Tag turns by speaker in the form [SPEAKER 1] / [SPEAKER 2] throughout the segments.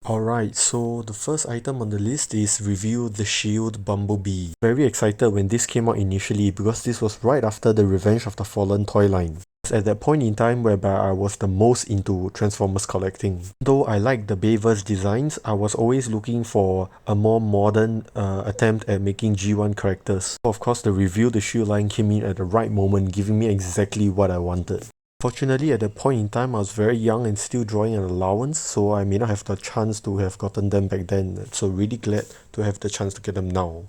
[SPEAKER 1] Alright, so the first item on the list is Review the Shield Bumblebee. Very excited when this came out initially because this was right after the Revenge of the Fallen toy line. At that point in time whereby I was the most into Transformers collecting. Though I liked the Bayverse designs, I was always looking for a more modern attempt at making G1 characters. Of course, the Review the Shield line came in at the right moment, giving me exactly what I wanted. Fortunately, at that point in time, I was very young and still drawing an allowance, so I may not have the chance to have gotten them back then. So really glad to have the chance to get them now.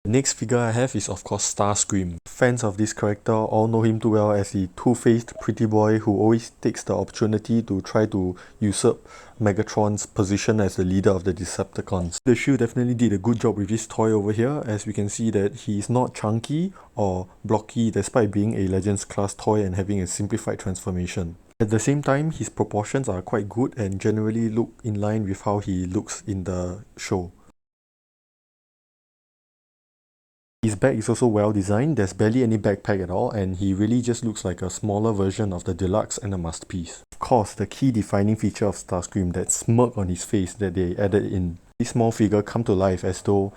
[SPEAKER 1] The next figure I have is of course Starscream. Fans of this character all know him too well as the two-faced pretty boy who always takes the opportunity to try to usurp Megatron's position as the leader of the Decepticons. The Shield definitely did a good job with this toy over here, as we can see that he is not chunky or blocky despite being a Legends class toy and having a simplified transformation. At the same time, his proportions are quite good and generally look in line with how he looks in the show. His bag is also well designed, there's barely any backpack at all, and he really just looks like a smaller version of the Deluxe and the Masterpiece. Of course, the key defining feature of Starscream, that smirk on his face that they added in. This small figure come to life as though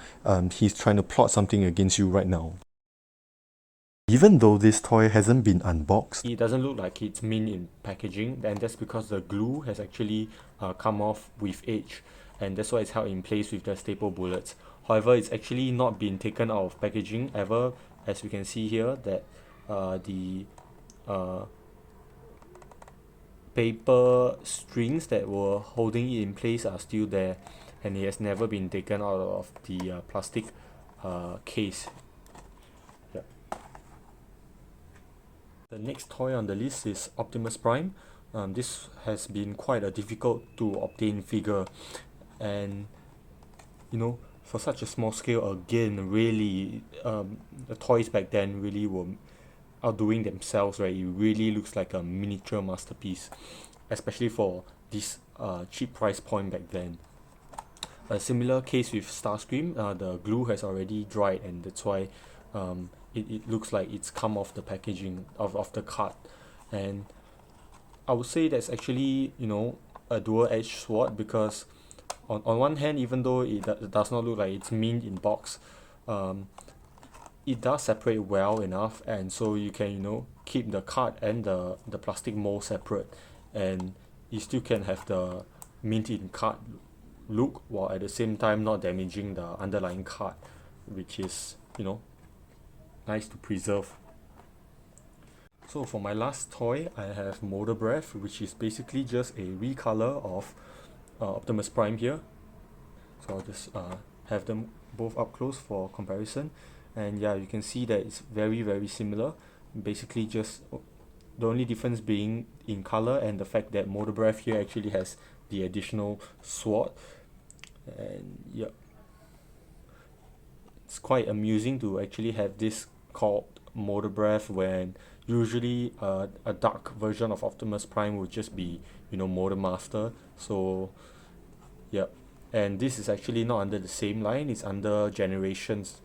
[SPEAKER 1] he's trying to plot something against you right now. Even though this toy hasn't been unboxed,
[SPEAKER 2] It doesn't look like it's mint in packaging, and that's because the glue has actually come off with age, and that's why it's held in place with the staple bullets. However, it's actually not been taken out of packaging ever, as we can see here that the paper strings that were holding it in place are still there, and it has never been taken out of the plastic case. Yeah. The next toy on the list is Optimus Prime. This has been quite a difficult to obtain figure, and for such a small scale, again, really, the toys back then really were outdoing themselves, right? It really looks like a miniature masterpiece, especially for this cheap price point back then. A similar case with Starscream, the glue has already dried, and that's why it looks like it's come off the packaging of the card. And I would say that's actually, a dual-edged sword, because on one hand, even though it does not look like it's mint in box, it does separate well enough, and so you can keep the card and the plastic mold separate, and you still can have the mint in card look while at the same time not damaging the underlying card, which is nice to preserve. So for my last toy, I have Motor Breath, which is basically just a recolor of Optimus Prime here. So I'll just have them both up close for comparison, and yeah, you can see that it's very very similar. Basically just the only difference being in color, and the fact that Motor Breath here actually has the additional sword. And yeah, it's quite amusing to actually have this called Motor Breath when usually a dark version of Optimus Prime would just be Motor Master. So yeah, and this is actually not under the same line, it's under Generations,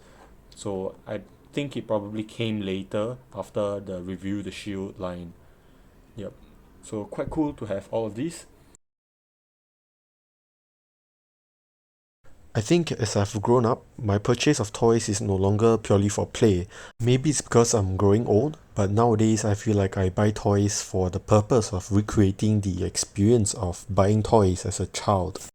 [SPEAKER 2] so I think it probably came later after the Review the Shield line. Yep, so quite cool to have all of these.
[SPEAKER 1] I think as I've grown up, my purchase of toys is no longer purely for play. Maybe it's because I'm growing old, but nowadays I feel like I buy toys for the purpose of recreating the experience of buying toys as a child.